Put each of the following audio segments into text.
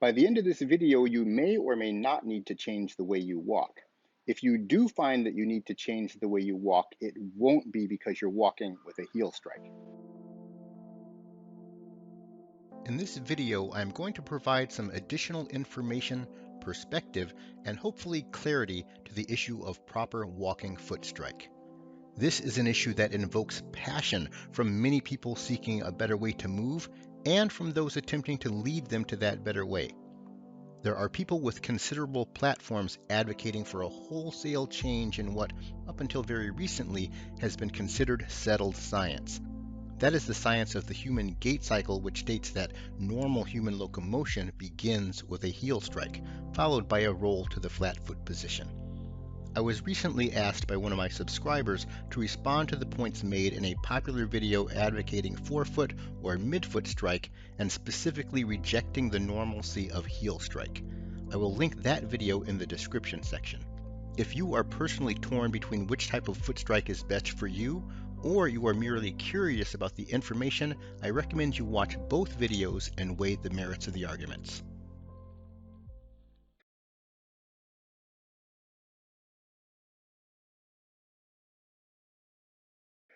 By the end of this video, you may or may not need to change the way you walk. If you do find that you need to change the way you walk, it won't be because you're walking with a heel strike. In this video, I'm going to provide some additional information, perspective, and hopefully clarity to the issue of proper walking foot strike. This is an issue that invokes passion from many people seeking a better way to move and from those attempting to lead them to that better way. There are people with considerable platforms advocating for a wholesale change in what, up until very recently, has been considered settled science. That is the science of the human gait cycle, which states that normal human locomotion begins with a heel strike, followed by a roll to the flat foot position. I was recently asked by one of my subscribers to respond to the points made in a popular video advocating forefoot or midfoot strike and specifically rejecting the normalcy of heel strike. I will link that video in the description section. If you are personally torn between which type of foot strike is best for you, or you are merely curious about the information, I recommend you watch both videos and weigh the merits of the arguments.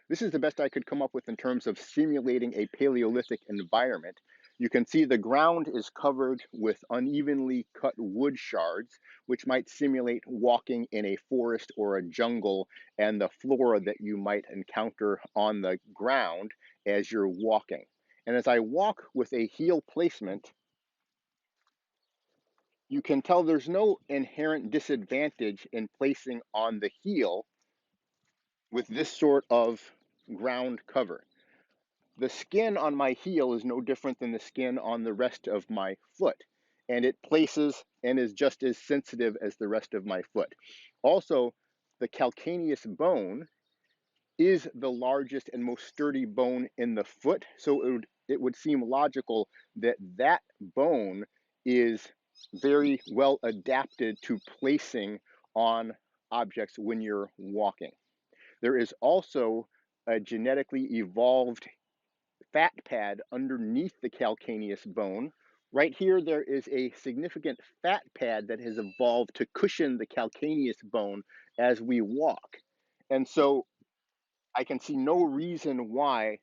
This is the best I could come up with in terms of simulating a Paleolithic environment. You can see the ground is covered with unevenly cut wood shards, which might simulate walking in a forest or a jungle, and the flora that you might encounter on the ground as you're walking. And as I walk with a heel placement, you can tell there's no inherent disadvantage in placing on the heel with this sort of ground cover. The skin on my heel is no different than the skin on the rest of my foot, and it places and is just as sensitive as the rest of my foot. Also, the calcaneus bone is the largest and most sturdy bone in the foot, so it would seem logical that that bone is very well adapted to placing on objects when you're walking. There is also a genetically evolved fat pad underneath the calcaneus bone. Right here, there is a significant fat pad that has evolved to cushion the calcaneus bone as we walk. And so I can see no reason why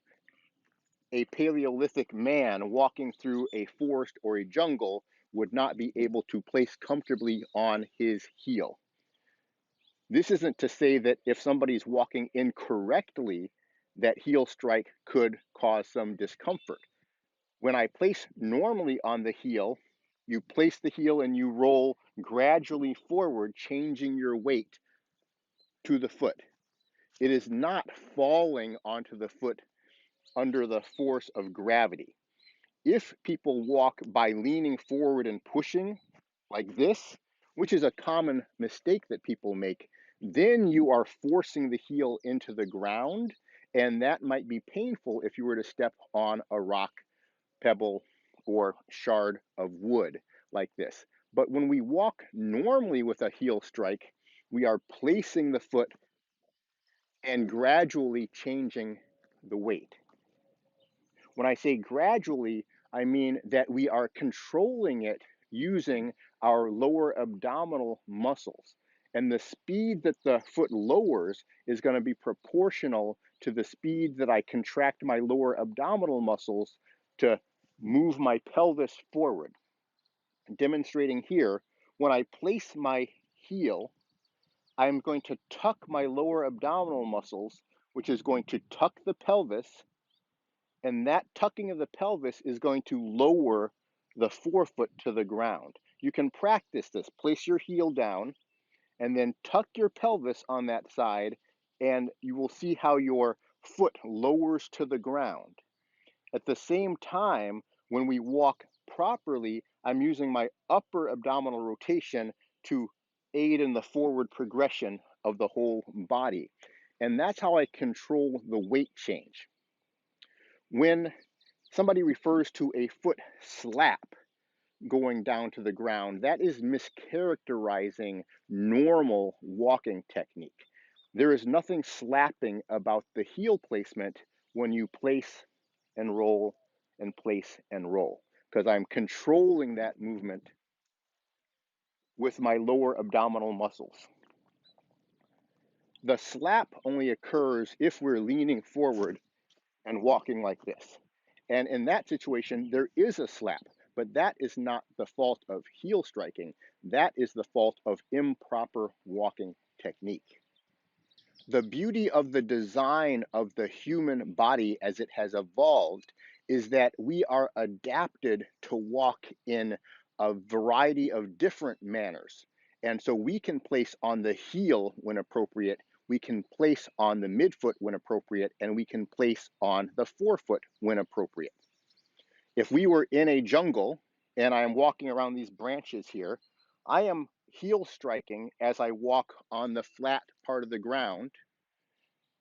a Paleolithic man walking through a forest or a jungle would not be able to place comfortably on his heel. This isn't to say that if somebody's walking incorrectly, that heel strike could cause some discomfort. When I place normally on the heel, you place the heel and you roll gradually forward, changing your weight to the foot. It is not falling onto the foot under the force of gravity. If people walk by leaning forward and pushing like this, which is a common mistake that people make, then you are forcing the heel into the ground, and that might be painful if you were to step on a rock, pebble, or shard of wood like this. But when we walk normally with a heel strike, we are placing the foot and gradually changing the weight. When I say gradually, I mean that we are controlling it using our lower abdominal muscles. And the speed that the foot lowers is going to be proportional to the speed that I contract my lower abdominal muscles to move my pelvis forward. Demonstrating here, when I place my heel, I'm going to tuck my lower abdominal muscles, which is going to tuck the pelvis, and that tucking of the pelvis is going to lower the forefoot to the ground. You can practice this. Place your heel down and then tuck your pelvis on that side, and you will see how your foot lowers to the ground. At the same time, when we walk properly, I'm using my upper abdominal rotation to aid in the forward progression of the whole body. And that's how I control the weight change. When somebody refers to a foot slap going down to the ground, that is mischaracterizing normal walking technique. There is nothing slapping about the heel placement when you place and roll and place and roll. because I'm controlling that movement with my lower abdominal muscles. The slap only occurs if we're leaning forward and walking like this. And in that situation, there is a slap, but that is not the fault of heel striking. That is the fault of improper walking technique. The beauty of the design of the human body as it has evolved is that we are adapted to walk in a variety of different manners. And so we can place on the heel when appropriate, we can place on the midfoot when appropriate, and we can place on the forefoot when appropriate. If we were in a jungle and I am walking around these branches here, I am heel striking as I walk on the flat part of the ground,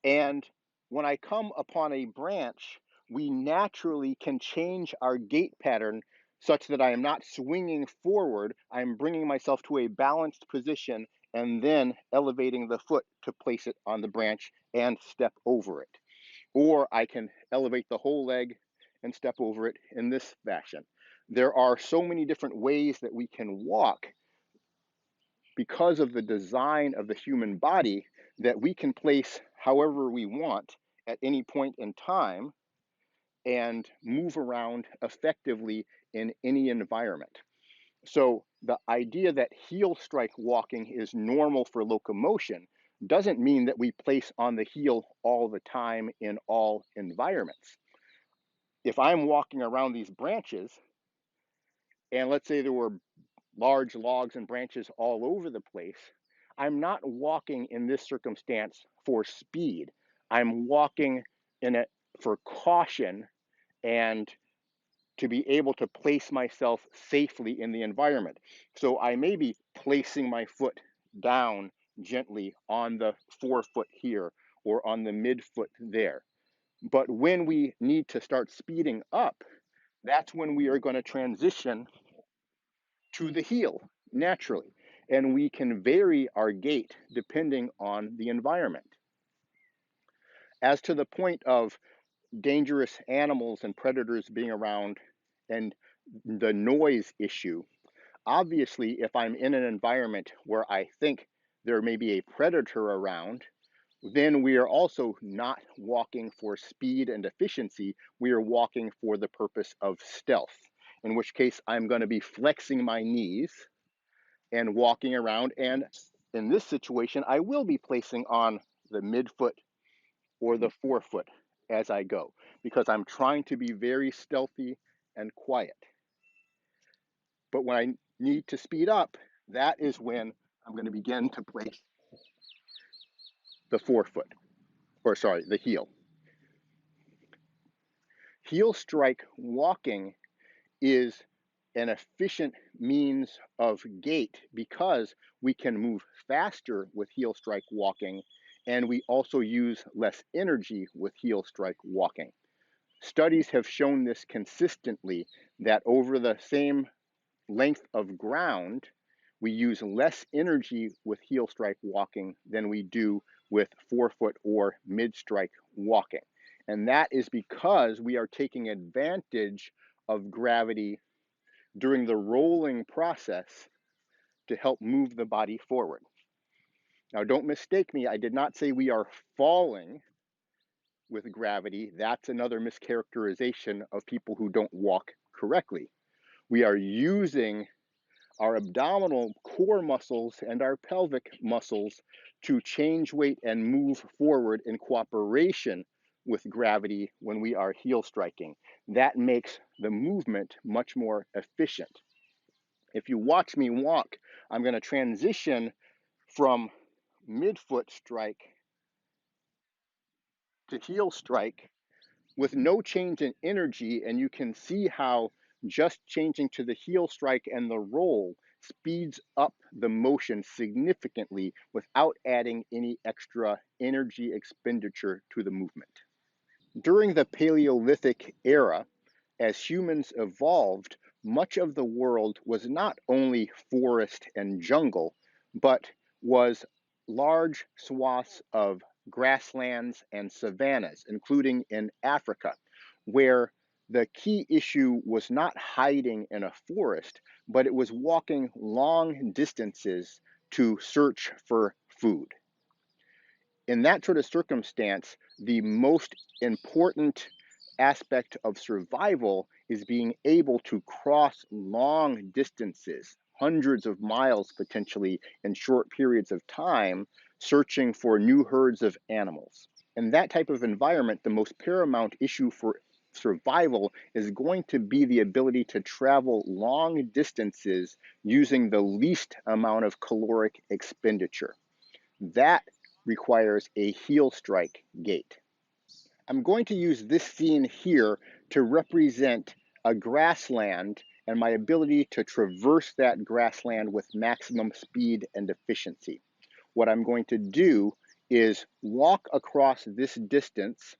and when I come upon a branch, we naturally can change our gait pattern such that I am not swinging forward. I'm bringing myself to a balanced position and then elevating the foot to place it on the branch and step over it. Or I can elevate the whole leg and step over it in this fashion. There are so many different ways that we can walk because of the design of the human body that we can place however we want at any point in time and move around effectively in any environment. So the idea that heel strike walking is normal for locomotion doesn't mean that we place on the heel all the time in all environments. If I'm walking around these branches, and let's say there were large logs and branches all over the place, I'm not walking in this circumstance for speed. I'm walking in it for caution and to be able to place myself safely in the environment. So I may be placing my foot down gently on the forefoot here or on the midfoot there. But when we need to start speeding up, that's when we are going to transition to the heel naturally. And we can vary our gait depending on the environment. As to the point of dangerous animals and predators being around and the noise issue, obviously, if I'm in an environment where I think there may be a predator around, then we are also not walking for speed and efficiency. We are walking for the purpose of stealth, in which case I'm going to be flexing my knees and walking around. And in this situation, I will be placing on the midfoot or the forefoot as I go because I'm trying to be very stealthy and quiet. But when I need to speed up, that is when I'm going to begin to place the forefoot, or sorry, the heel. Heel strike walking is an efficient means of gait because we can move faster with heel strike walking, and we also use less energy with heel strike walking. Studies have shown this consistently, that over the same length of ground, we use less energy with heel strike walking than we do with forefoot or mid strike walking. And that is because we are taking advantage of gravity during the rolling process to help move the body forward. Now, don't mistake me, I did not say we are falling with gravity. That's another mischaracterization of people who don't walk correctly. We are using our abdominal core muscles and our pelvic muscles to change weight and move forward in cooperation with gravity when we are heel striking. That makes the movement much more efficient. If you watch me walk, I'm going to transition from midfoot strike to heel strike with no change in energy, and you can see how just changing to the heel strike and the roll speeds up the motion significantly without adding any extra energy expenditure to the movement. During the Paleolithic era, as humans evolved, much of the world was not only forest and jungle, but was large swaths of grasslands and savannas, including in Africa, where The key issue was not hiding in a forest, but it was walking long distances to search for food. In that sort of circumstance, the most important aspect of survival is being able to cross long distances, hundreds of miles potentially in short periods of time, searching for new herds of animals. In that type of environment, the most paramount issue for survival is going to be the ability to travel long distances using the least amount of caloric expenditure. That requires a heel strike gait. I'm going to use this scene here to represent a grassland and my ability to traverse that grassland with maximum speed and efficiency. What I'm going to do is walk across this distance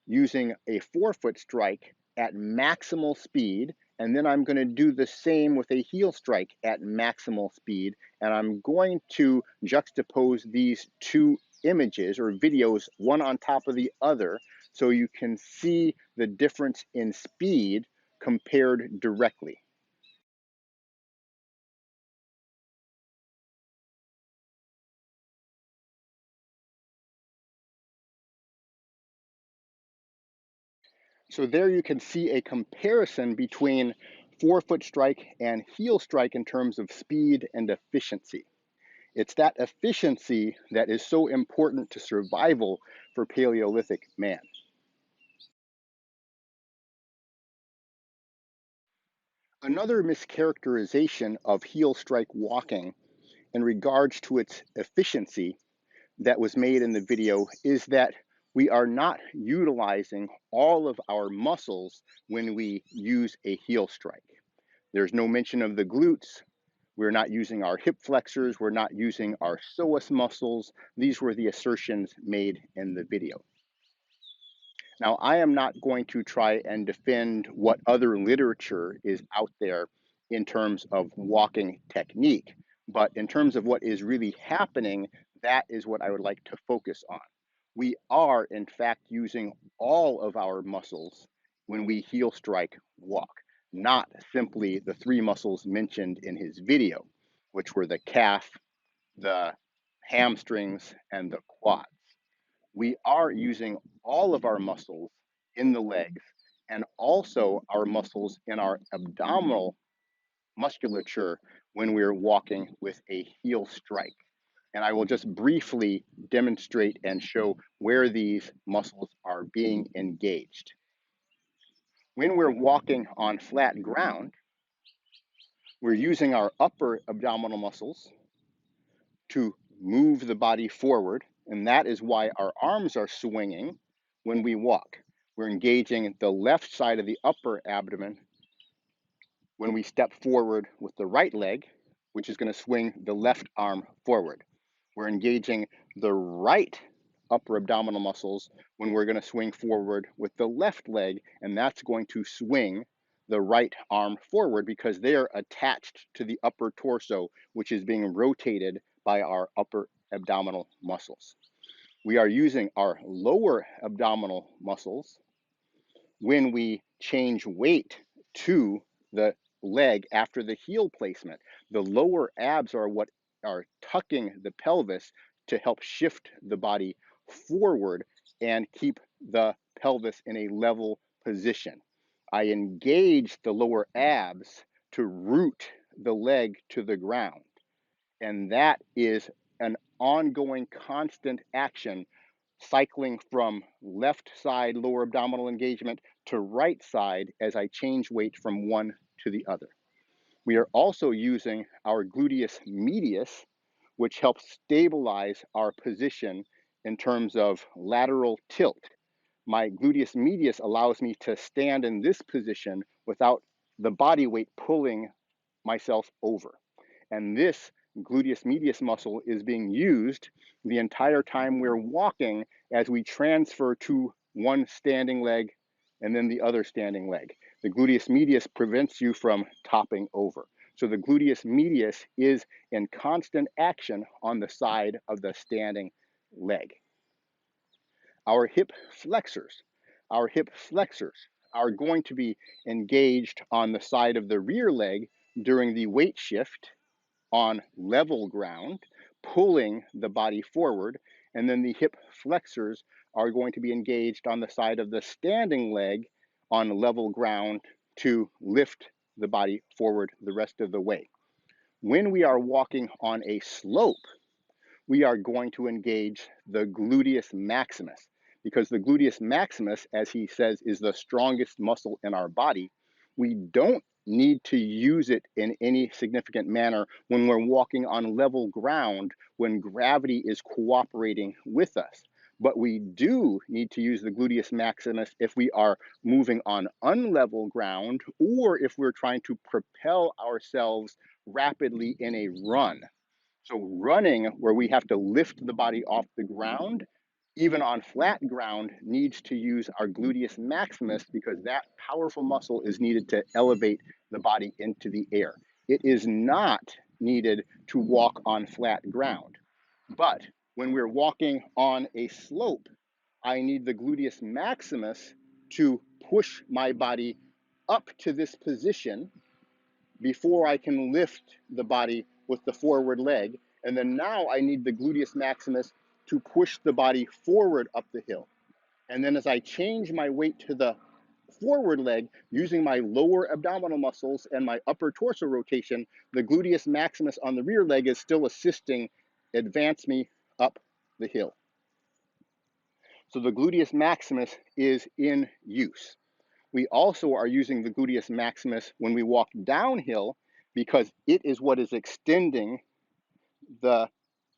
using a forefoot strike at maximal speed, and then I'm going to do the same with a heel strike at maximal speed, and I'm going to juxtapose these two images or videos one on top of the other so you can see the difference in speed compared directly. So there you can see a comparison between forefoot strike and heel strike in terms of speed and efficiency. It's that efficiency that is so important to survival for Paleolithic man. Another mischaracterization of heel strike walking in regards to its efficiency that was made in the video is that we are not utilizing all of our muscles when we use a heel strike. There's no mention of the glutes. We're not using our hip flexors. We're not using our psoas muscles. These were the assertions made in the video. Now, I am not going to try and defend what other literature is out there in terms of walking technique, but in terms of what is really happening, that is what I would like to focus on. We are, in fact, using all of our muscles when we heel strike walk, not simply the three muscles mentioned in his video, which were the calf, the hamstrings, and the quad. We are using all of our muscles in the legs and also our muscles in our abdominal musculature when we're walking with a heel strike. And I will just briefly demonstrate and show where these muscles are being engaged. When we're walking on flat ground, we're using our upper abdominal muscles to move the body forward, and that is why our arms are swinging when we walk. We're engaging the left side of the upper abdomen when we step forward with the right leg, which is going to swing the left arm forward. We're engaging the right upper abdominal muscles when we're going to swing forward with the left leg, and that's going to swing the right arm forward because they are attached to the upper torso, which is being rotated by our upper abdominal muscles. We are using our lower abdominal muscles when we change weight to the leg after the heel placement. The lower abs are what are tucking the pelvis to help shift the body forward and keep the pelvis in a level position. I engage the lower abs to root the leg to the ground. And that is an ongoing, constant action, cycling from left side lower abdominal engagement to right side as I change weight from one to the other. We are also using our gluteus medius, which helps stabilize our position in terms of lateral tilt. My gluteus medius allows me to stand in this position without the body weight pulling myself over. And this gluteus medius muscle is being used the entire time we're walking as we transfer to one standing leg and then the other standing leg. The gluteus medius prevents you from topping over. So the gluteus medius is in constant action on the side of the standing leg. Our hip flexors. Our hip flexors are going to be engaged on the side of the rear leg during the weight shift on level ground, pulling the body forward, and then the hip flexors are going to be engaged on the side of the standing leg on level ground to lift the body forward the rest of the way. When we are walking on a slope, we are going to engage the gluteus maximus, because the gluteus maximus, as he says, is the strongest muscle in our body. We don't need to use it in any significant manner when we're walking on level ground, when gravity is cooperating with us. But we do need to use the gluteus maximus if we are moving on unlevel ground, or if we're trying to propel ourselves rapidly in a run. So running, where we have to lift the body off the ground, even on flat ground, needs to use our gluteus maximus, because that powerful muscle is needed to elevate the body into the air. It is not needed to walk on flat ground. But when we're walking on a slope, I need the gluteus maximus to push my body up to this position before I can lift the body with the forward leg. And then now I need the gluteus maximus to push the body forward up the hill. And then as I change my weight to the forward leg, using my lower abdominal muscles and my upper torso rotation, the gluteus maximus on the rear leg is still assisting advance me up the hill. So the gluteus maximus is in use. We also are using the gluteus maximus when we walk downhill, because it is what is extending the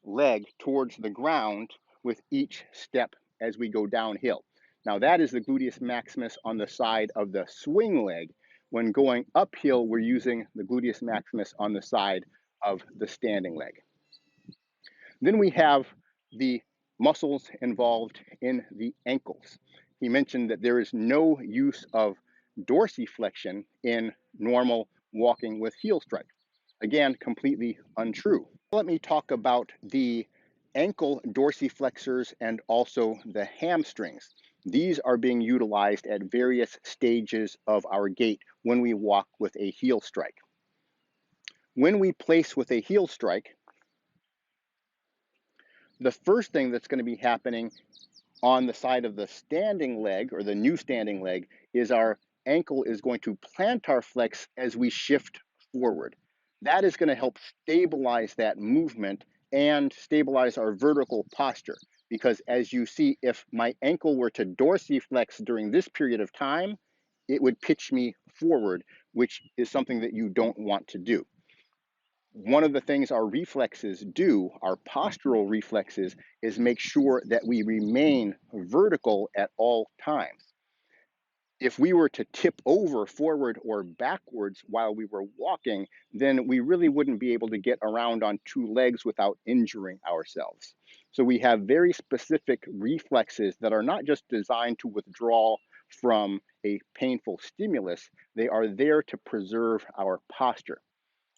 leg towards the ground with each step as we go downhill. Now that is the gluteus maximus on the side of the swing leg. When going uphill, we're using the gluteus maximus on the side of the standing leg. Then we have the muscles involved in the ankles. He mentioned that there is no use of dorsiflexion in normal walking with heel strike. Again, completely untrue. Let me talk about the ankle dorsiflexors and also the hamstrings. These are being utilized at various stages of our gait when we walk with a heel strike. When we place with a heel strike, the first thing that's going to be happening on the side of the standing leg, or the new standing leg, is our ankle is going to plantar flex as we shift forward. That is going to help stabilize that movement and stabilize our vertical posture. Because as you see, if my ankle were to dorsiflex during this period of time, it would pitch me forward, which is something that you don't want to do. One of the things our reflexes do, our postural reflexes, is make sure that we remain vertical at all times. If we were to tip over forward or backwards while we were walking, then we really wouldn't be able to get around on two legs without injuring ourselves. So we have very specific reflexes that are not just designed to withdraw from a painful stimulus, they are there to preserve our posture.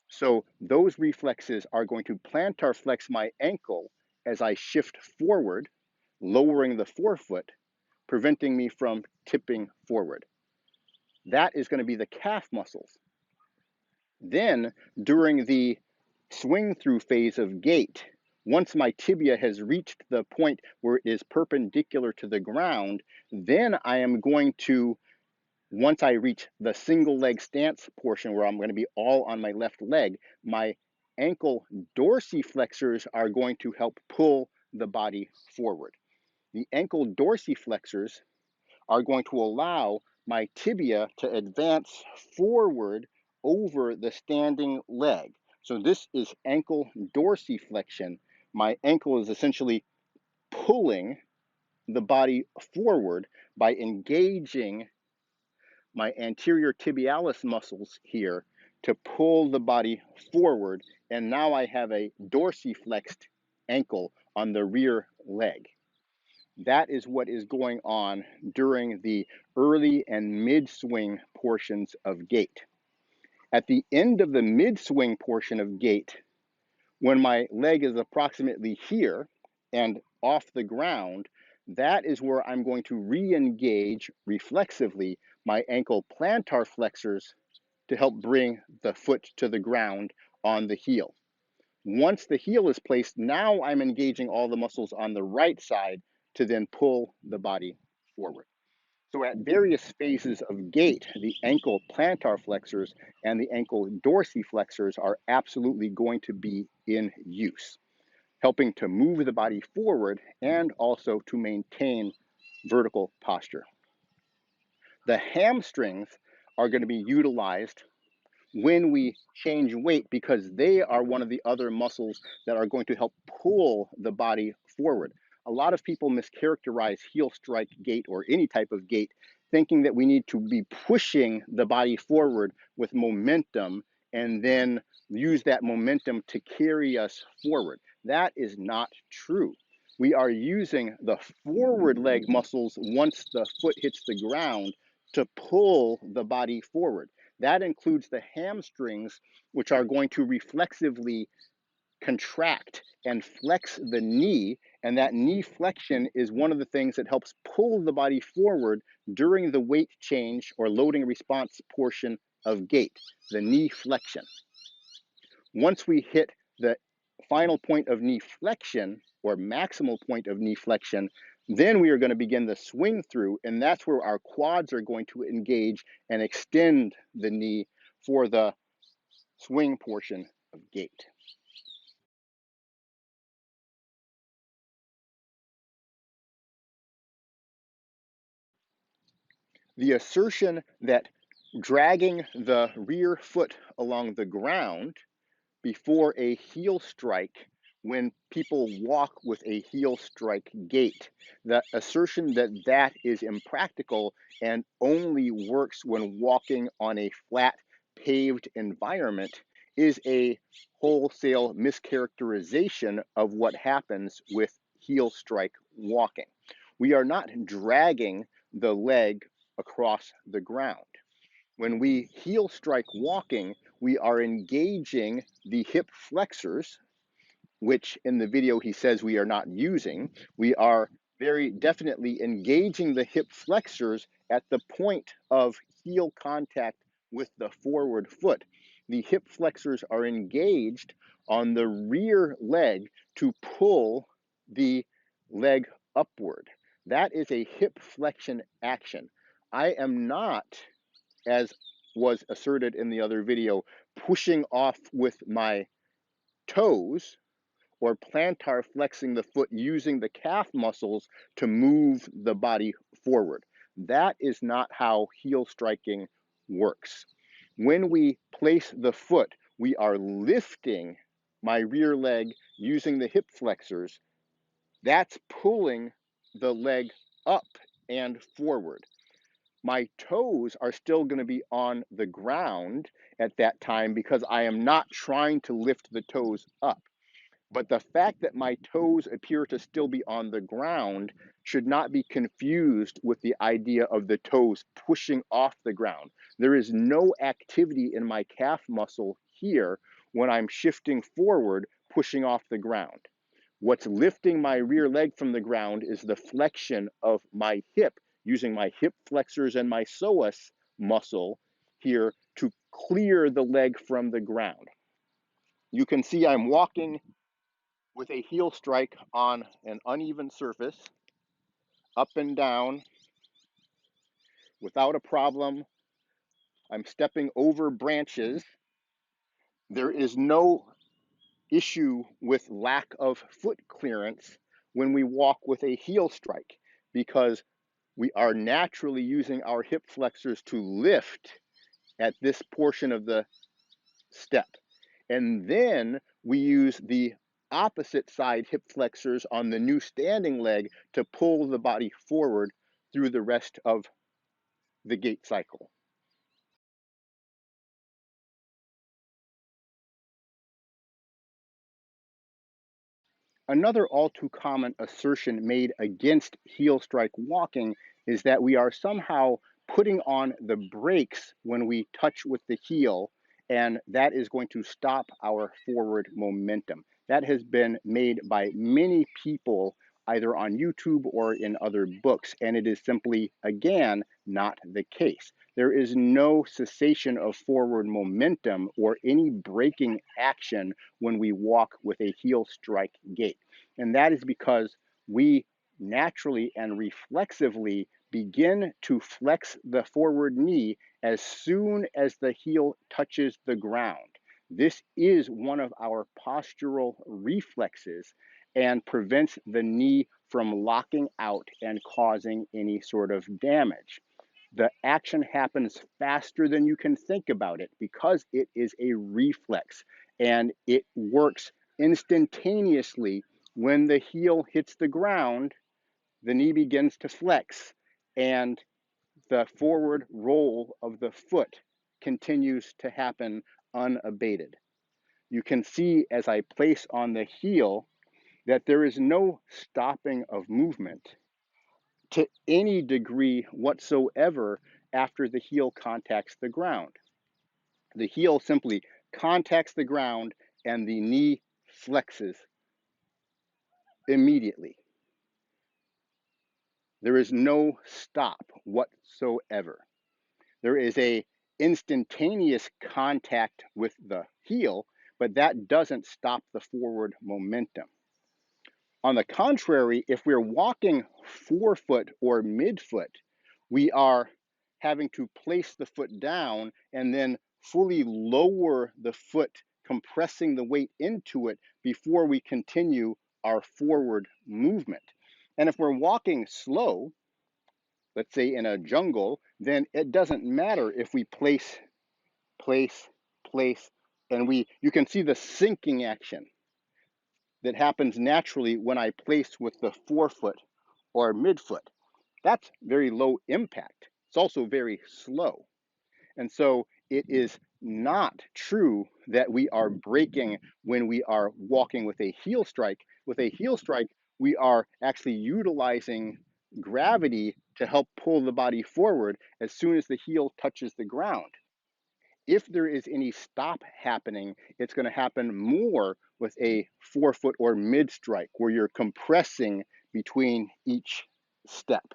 So those reflexes are going to plantar flex my ankle as I shift forward, lowering the forefoot, preventing me from tipping forward. That is going to be the calf muscles. Then during the swing through phase of gait, once my tibia has reached the point where it is perpendicular to the ground, then I am going to, once I reach the single leg stance portion where I'm going to be all on my left leg, my ankle dorsiflexors are going to help pull the body forward. The ankle dorsiflexors are going to allow my tibia to advance forward over the standing leg. So this is ankle dorsiflexion. My ankle is essentially pulling the body forward by engaging my anterior tibialis muscles here to pull the body forward, and now I have a dorsiflexed ankle on the rear leg. That is what is going on during the early and mid-swing portions of gait. At the end of the mid-swing portion of gait, when my leg is approximately here and off the ground, that is where I'm going to re-engage reflexively my ankle plantar flexors to help bring the foot to the ground on the heel. Once the heel is placed, now I'm engaging all the muscles on the right side to then pull the body forward. So at various phases of gait, the ankle plantar flexors and the ankle dorsiflexors are absolutely going to be in use, helping to move the body forward and also to maintain vertical posture. The hamstrings are going to be utilized when we change weight because they are one of the other muscles that are going to help pull the body forward. A lot of people mischaracterize heel strike gait or any type of gait, thinking that we need to be pushing the body forward with momentum and then use that momentum to carry us forward. That is not true. We are using the forward leg muscles once the foot hits the ground to pull the body forward. That includes the hamstrings, which are going to reflexively contract and flex the knee. And that knee flexion is one of the things that helps pull the body forward during the weight change or loading response portion of gait, the knee flexion. Once we hit the final point of knee flexion or maximal point of knee flexion, then we are going to begin the swing through, and that's where our quads are going to engage and extend the knee for the swing portion of gait. The assertion that dragging the rear foot along the ground before a heel strike when people walk with a heel strike gait. The assertion that that is impractical and only works when walking on a flat paved environment is a wholesale mischaracterization of what happens with heel strike walking. We are not dragging the leg across the ground. When we heel strike walking, we are engaging the hip flexors, which in the video he says we are not using. We are very definitely engaging the hip flexors at the point of heel contact with the forward foot. The hip flexors are engaged on the rear leg to pull the leg upward. That is a hip flexion action. I am not, as was asserted in the other video, pushing off with my toes or plantar flexing the foot using the calf muscles to move the body forward. That is not how heel striking works. When we place the foot, we are lifting my rear leg using the hip flexors. That's pulling the leg up and forward. My toes are still going to be on the ground at that time because I am not trying to lift the toes up. But the fact that my toes appear to still be on the ground should not be confused with the idea of the toes pushing off the ground. There is no activity in my calf muscle here when I'm shifting forward, pushing off the ground. What's lifting my rear leg from the ground is the flexion of my hip, using my hip flexors and my psoas muscle here to clear the leg from the ground. You can see I'm walking with a heel strike on an uneven surface, up and down, without a problem. I'm stepping over branches. There is no issue with lack of foot clearance when we walk with a heel strike because we are naturally using our hip flexors to lift at this portion of the step. And then we use the opposite side hip flexors on the new standing leg to pull the body forward through the rest of the gait cycle. Another all too common assertion made against heel strike walking is that we are somehow putting on the brakes when we touch with the heel, and that is going to stop our forward momentum. That has been made by many people either on YouTube or in other books, and it is simply, again, not the case. There is no cessation of forward momentum or any braking action when we walk with a heel strike gait. And that is because we naturally and reflexively begin to flex the forward knee as soon as the heel touches the ground. This is one of our postural reflexes and prevents the knee from locking out and causing any sort of damage. The action happens faster than you can think about it because it is a reflex and it works instantaneously. When the heel hits the ground, the knee begins to flex and the forward roll of the foot continues to happen unabated. You can see as I place on the heel that there is no stopping of movement to any degree whatsoever after the heel contacts the ground. The heel simply contacts the ground and the knee flexes immediately. There is no stop whatsoever. There is a instantaneous contact with the heel, but that doesn't stop the forward momentum. On the contrary, if we're walking forefoot or midfoot, we are having to place the foot down and then fully lower the foot, compressing the weight into it before we continue our forward movement. And if we're walking slow, let's say in a jungle, then it doesn't matter if we place, and you can see the sinking action that happens naturally when I place with the forefoot or midfoot. That's very low impact. It's also very slow. And so it is not true that we are braking when we are walking with a heel strike. With a heel strike, we are actually utilizing gravity to help pull the body forward as soon as the heel touches the ground. If there is any stop happening, it's going to happen more with a forefoot or mid strike where you're compressing between each step.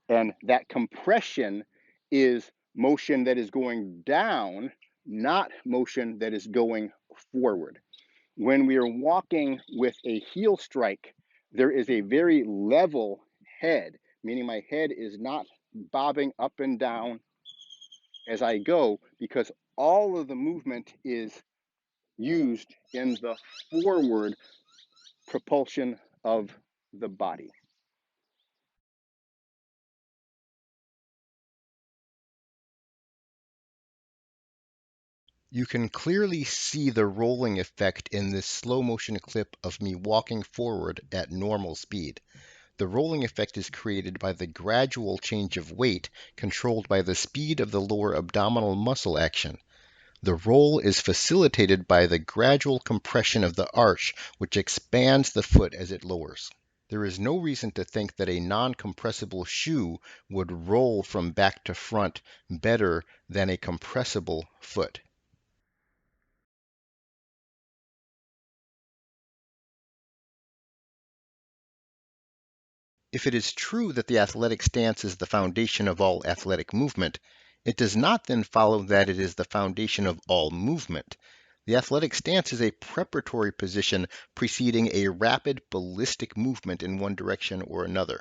And that compression is motion that is going down, not motion that is going forward. When we are walking with a heel strike, there is a very level head, meaning my head is not bobbing up and down as I go because all of the movement is used in the forward propulsion of the body. You can clearly see the rolling effect in this slow motion clip of me walking forward at normal speed. The rolling effect is created by the gradual change of weight controlled by the speed of the lower abdominal muscle action. The roll is facilitated by the gradual compression of the arch, which expands the foot as it lowers. There is no reason to think that a non-compressible shoe would roll from back to front better than a compressible foot. If it is true that the athletic stance is the foundation of all athletic movement, it does not then follow that it is the foundation of all movement. The athletic stance is a preparatory position preceding a rapid ballistic movement in one direction or another.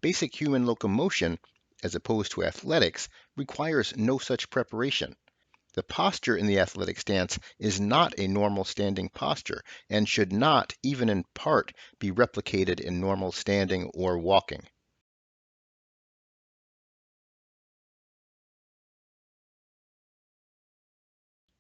Basic human locomotion, as opposed to athletics, requires no such preparation. The posture in the athletic stance is not a normal standing posture and should not, even in part, be replicated in normal standing or walking.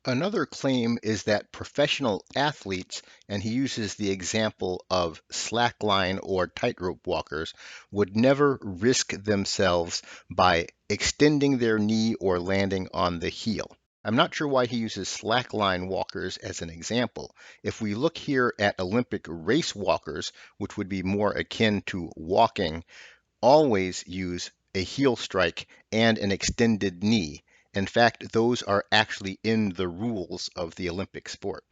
Another claim is that professional athletes, and he uses the example of slackline or tightrope walkers, would never risk themselves by extending their knee or landing on the heel. I'm not sure why he uses slackline walkers as an example. If we look here at Olympic race walkers, which would be more akin to walking, always use a heel strike and an extended knee. In fact, those are actually in the rules of the Olympic sport.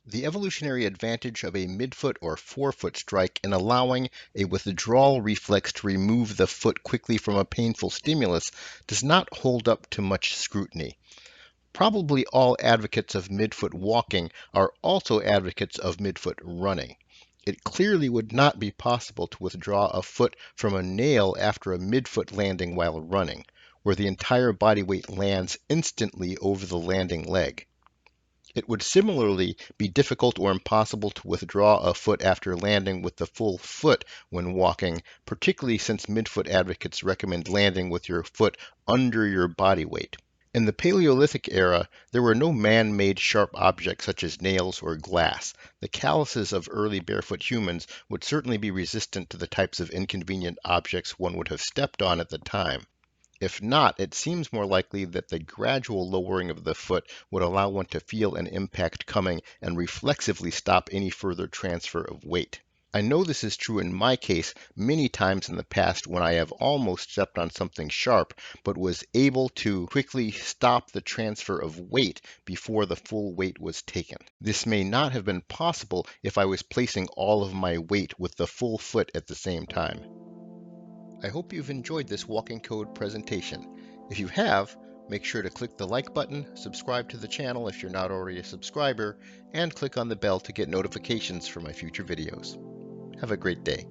The evolutionary advantage of a midfoot or forefoot strike in allowing a withdrawal reflex to remove the foot quickly from a painful stimulus does not hold up to much scrutiny. Probably all advocates of midfoot walking are also advocates of midfoot running. It clearly would not be possible to withdraw a foot from a nail after a midfoot landing while running, where the entire body weight lands instantly over the landing leg. It would similarly be difficult or impossible to withdraw a foot after landing with the full foot when walking, particularly since midfoot advocates recommend landing with your foot under your body weight. In the Paleolithic era, there were no man-made sharp objects such as nails or glass. The calluses of early barefoot humans would certainly be resistant to the types of inconvenient objects one would have stepped on at the time. If not, it seems more likely that the gradual lowering of the foot would allow one to feel an impact coming and reflexively stop any further transfer of weight. I know this is true in my case many times in the past when I have almost stepped on something sharp, but was able to quickly stop the transfer of weight before the full weight was taken. This may not have been possible if I was placing all of my weight with the full foot at the same time. I hope you've enjoyed this walking code presentation. If you have, make sure to click the like button, subscribe to the channel if you're not already a subscriber, and click on the bell to get notifications for my future videos. Have a great day.